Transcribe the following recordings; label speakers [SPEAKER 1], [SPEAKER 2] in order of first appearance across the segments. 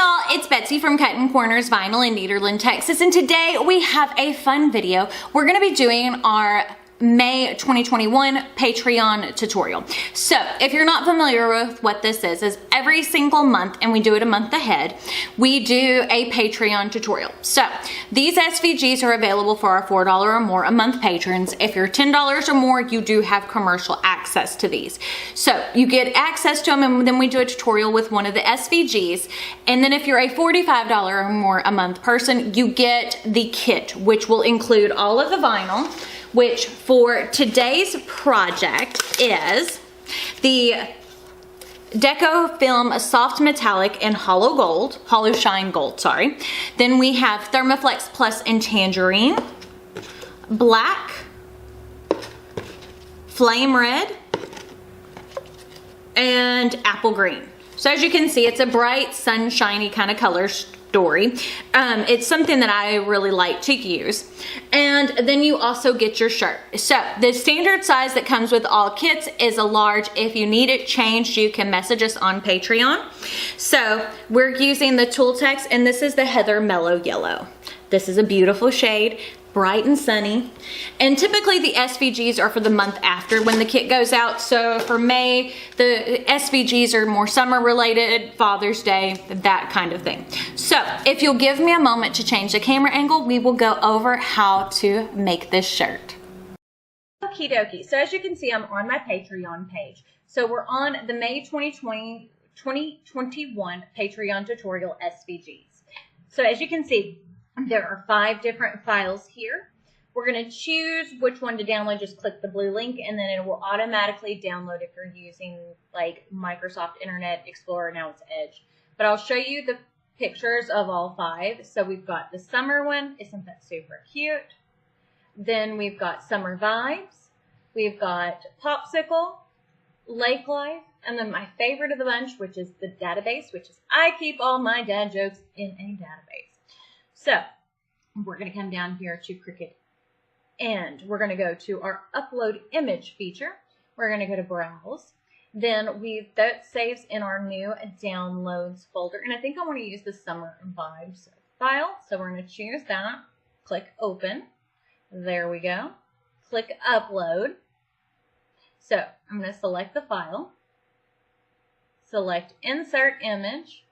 [SPEAKER 1] y'all, it's Betsy from Cuttin Corners Vinyl in Nederland, Texas, and today we have a fun video. We're going to be doing our May 2021 Patreon tutorial. So if you're not familiar with what this is every single month, and we do it a month ahead, we do a Patreon tutorial. So these SVGs are available for our $4 or more a month patrons. If you're $10 or more, you do have commercial access to these. So you get access to them, and then we do a tutorial with one of the SVGs. And then if you're a $45 or more a month person, you get the kit, which will include all of the vinyl, which for today's project is the Deco Film Soft Metallic and Hollow Shine Gold, sorry. Then we have Thermoflex Plus and Tangerine, Black, Flame Red, and Apple Green. So as you can see, it's a bright, sunshiny kind of color story. It's something that I really like to use. And then you also get your shirt. So the standard size that comes with all kits is a large. If you need it changed, you can message us on Patreon. So we're using the Tooltex, and this is the Heather Mellow Yellow. This is a beautiful shade, bright and sunny. And typically the SVGs are for the month after when the kit goes out. So for May, the SVGs are more summer related, Father's Day, that kind of thing. So if you'll give me a moment to change the camera angle, we will go over how to make this shirt. Okie dokie. So as you can see, I'm on my Patreon page. So we're on the May 2021 Patreon tutorial SVGs. So as you can see, there are 5 different files here. We're going to choose which one to download. Just click the blue link, and then it will automatically download if you're using like Microsoft Internet Explorer. Now it's Edge. But I'll show you the pictures of all 5. So we've got the summer one. Isn't that super cute? Then we've got Summer Vibes. We've got Popsicle, Lake Life, and then my favorite of the bunch, which is the database, which is I keep all my dad jokes in a database. So we're going to come down here to Cricut, and we're going to go to our upload image feature. We're going to go to browse. Then that saves in our new downloads folder. And I think I want to use the Summer Vibes file. So we're going to choose that. Click open. There we go. Click upload. So I'm going to select the file. Select insert image.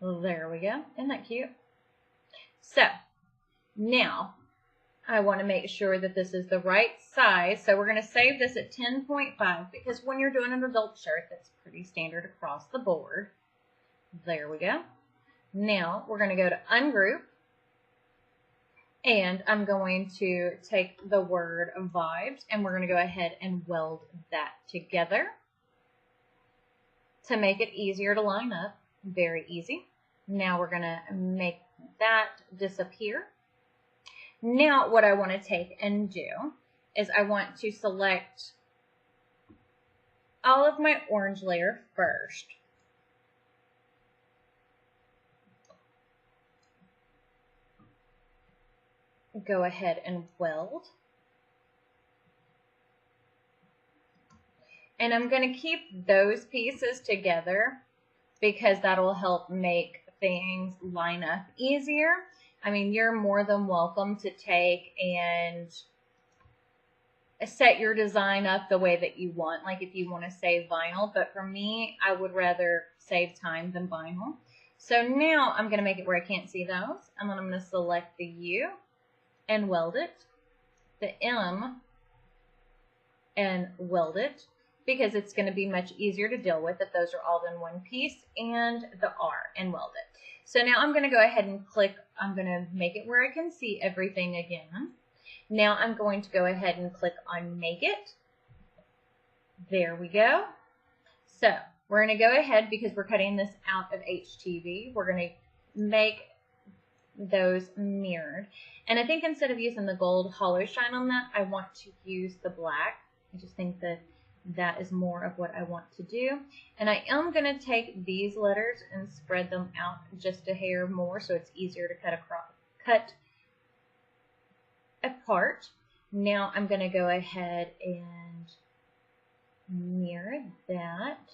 [SPEAKER 1] There we go. Isn't that cute? So now I want to make sure that this is the right size. So we're going to save this at 10.5 because when you're doing an adult shirt, that's pretty standard across the board. There we go. Now we're going to go to ungroup, and I'm going to take the word vibes, and we're going to go ahead and weld that together to make it easier to line up. Very easy. Now we're going to make that disappear. Now what I want to take and do is I want to select all of my orange layer first. Go ahead and weld. And I'm going to keep those pieces together because that'll help make things line up easier. I mean, you're more than welcome to take and set your design up the way that you want, like if you want to save vinyl, but for me, I would rather save time than vinyl. So now I'm going to make it where I can't see those, and then I'm going to select the U and weld it, the M and weld it, because it's going to be much easier to deal with if those are all in one piece, and the R and weld it. So now I'm going to go ahead and click, I'm going to make it where I can see everything again. Now I'm going to go ahead and click on Make It. There we go. So we're going to go ahead, because we're cutting this out of HTV, we're going to make those mirrored. And I think instead of using the gold hollow shine on that, I want to use the black. I just think that that is more of what I want to do. And I am going to take these letters and spread them out just a hair more so it's easier to cut apart. Now I'm going to go ahead and mirror that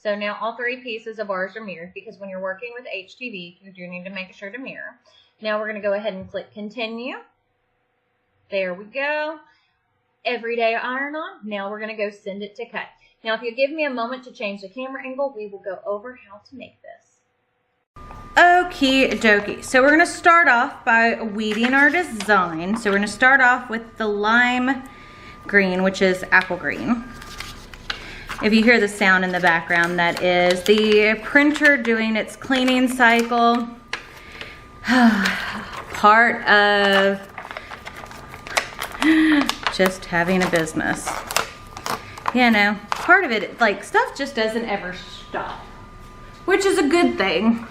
[SPEAKER 1] So now all 3 pieces of ours are mirrored because when you're working with HTV, you do need to make sure to mirror. Now we're going to go ahead and click continue. There we go. Everyday iron on. Now we're going to go send it to cut. Now if you give me a moment to change the camera angle, we will go over how to make this. Okie dokie. So we're going to start off by weeding our design. So we're going to start off with the lime green, which is apple green. If you hear the sound in the background, that is the printer doing its cleaning cycle. Part of just having a business. You know, part of it, like, stuff just doesn't ever stop, which is a good thing.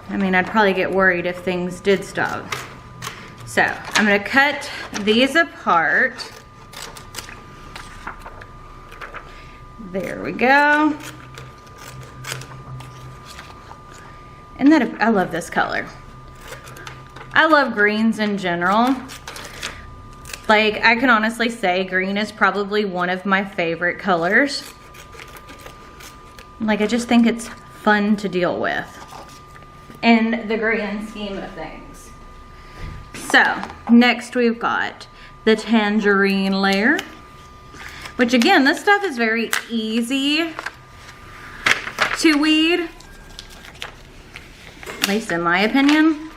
[SPEAKER 1] I mean, I'd probably get worried if things did stop. So I'm gonna cut these apart. There we go. And then I love this color. I love greens in general. Like, I can honestly say green is probably one of my favorite colors. Like, I just think it's fun to deal with in the grand scheme of things. So, next we've got the tangerine layer, which again, this stuff is very easy to weed, at least in my opinion.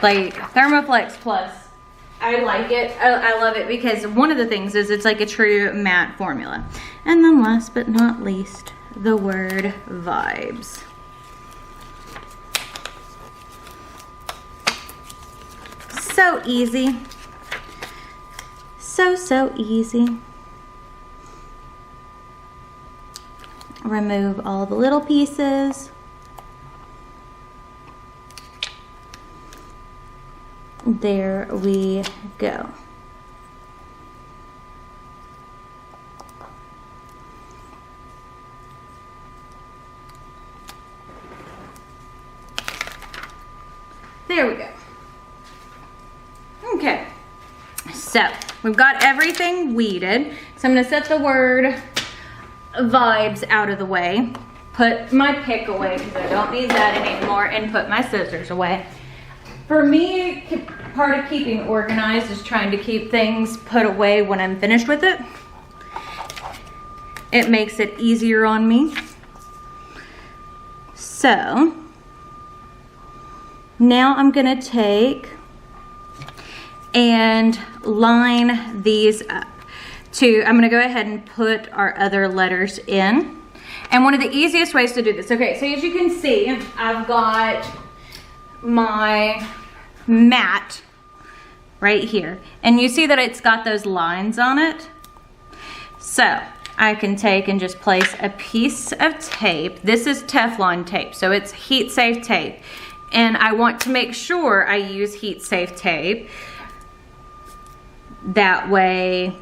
[SPEAKER 1] Like Thermoflex Plus, I like it. I love it because one of the things is it's like a true matte formula. And then last but not least, the word vibes. So easy. So easy. Remove all the little pieces. There we go. There we go. Okay, so we've got everything weeded. So I'm gonna set the word vibes out of the way, put my pick away because I don't need that anymore, and put my scissors away. For me, part of keeping organized is trying to keep things put away when I'm finished with it. It makes it easier on me. So, now I'm gonna take and line these up. I'm gonna go ahead and put our other letters in. And one of the easiest ways to do this, okay, so as you can see, I've got my mat right here, and you see that it's got those lines on it. So I can take and just place a piece of tape. This is Teflon tape, so it's heat safe tape, and I want to make sure I use heat safe tape. That way,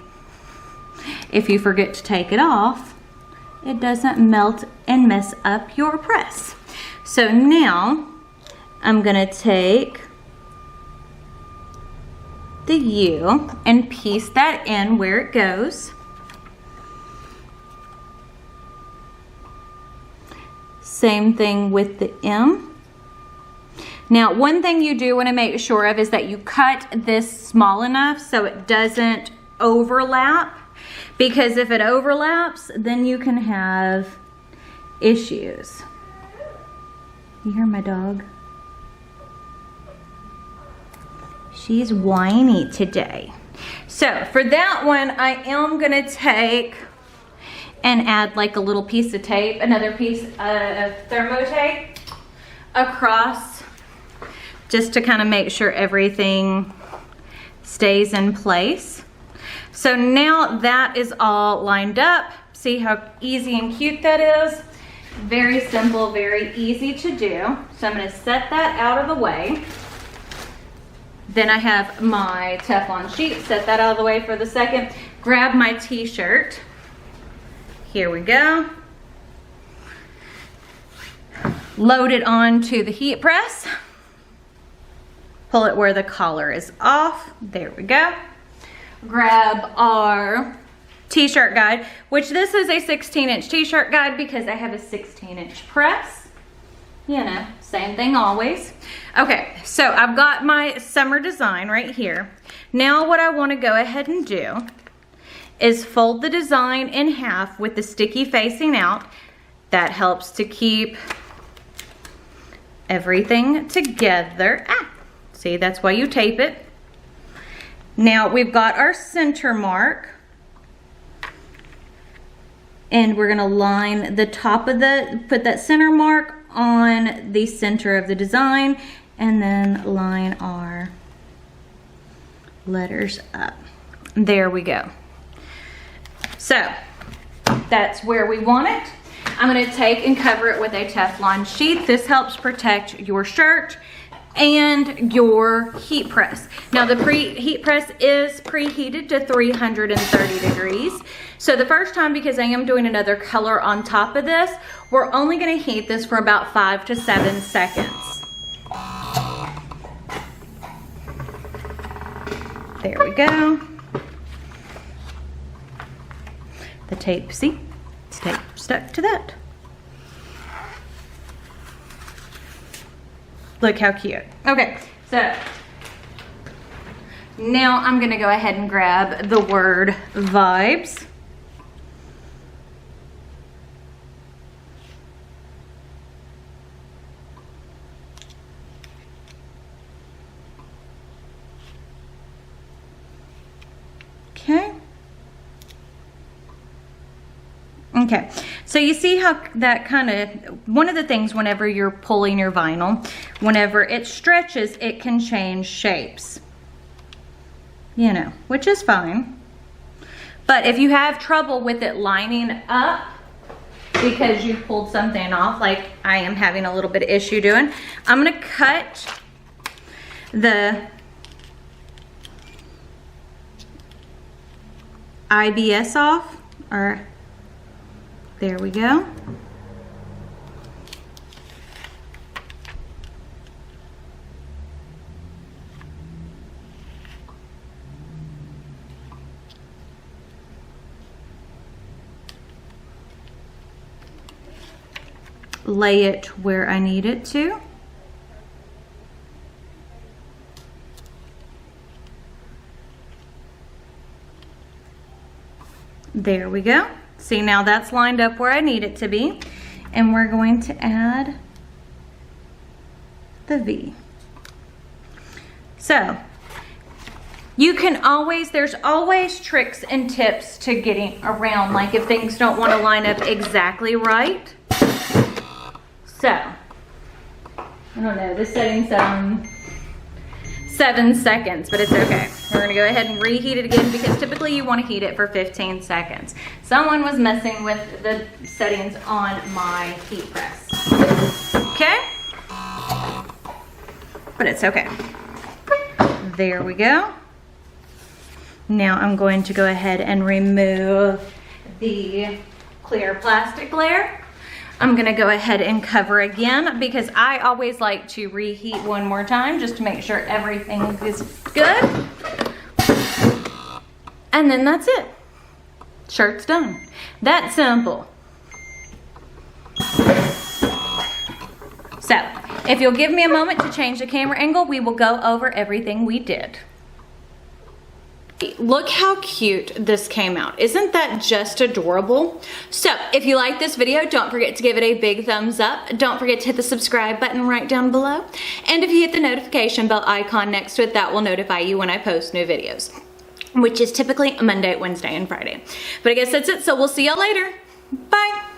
[SPEAKER 1] if you forget to take it off, it doesn't melt and mess up your press. So now I'm gonna take the U and piece that in where it goes. Same thing with the M. Now, one thing you do want to make sure of is that you cut this small enough so it doesn't overlap, because if it overlaps, then you can have issues. You hear my dog? She's whiny today. So for that one, I am gonna take and add like a little piece of tape, another piece of thermo tape across, just to kind of make sure everything stays in place. So now that is all lined up. See how easy and cute that is? Very simple, very easy to do. So I'm gonna set that out of the way. Then I have my Teflon sheet, set that out of the way for the second. Grab my t-shirt. Here we go. Load it onto the heat press. Pull it where the collar is off. There we go. Grab our t-shirt guide, which this is a 16-inch t-shirt guide because I have a 16-inch press. You know, same thing always. Okay, so I've got my summer design right here. Now what I want to go ahead and do is fold the design in half with the sticky facing out. That helps to keep everything together. See, that's why you tape it. Now we've got our center mark. And we're gonna line the top of put that center mark on the center of the design and then line our letters up. There we go. So that's where we want it. I'm gonna take and cover it with a Teflon sheet. This helps protect your shirt and your heat press. Now the heat press is preheated to 330 degrees. So the first time, because I am doing another color on top of this, we're only gonna heat this for about 5 to 7 seconds. There we go. The tape, see? It's tape stuck to that. Look how cute. Okay, so now I'm gonna go ahead and grab the word vibes. Okay. Okay, so you see how that kind of, one of the things whenever you're pulling your vinyl, whenever it stretches, it can change shapes, you know, which is fine. But if you have trouble with it lining up because you pulled something off, like I am having a little bit of issue doing, I'm gonna cut the IBS off, or there we go. Lay it where I need it to. There we go. See, now that's lined up where I need it to be. And we're going to add the V. So, you can always, there's always tricks and tips to getting around, like if things don't want to line up exactly right. So, I don't know, this setting's 7 seconds, but it's okay. We're gonna go ahead and reheat it again because typically you wanna heat it for 15 seconds. Someone was messing with the settings on my heat press. Okay? But it's okay. There we go. Now I'm going to go ahead and remove the clear plastic layer. I'm gonna go ahead and cover again because I always like to reheat one more time just to make sure everything is good. And then that's it. Shirt's done. That simple. So, if you'll give me a moment to change the camera angle, we will go over everything we did. Look how cute this came out. Isn't that just adorable? So if you like this video, don't forget to give it a big thumbs up. Don't forget to hit the subscribe button right down below. And if you hit the notification bell icon next to it, that will notify you when I post new videos, which is typically Monday, Wednesday, and Friday. But I guess that's it. So we'll see y'all later. Bye.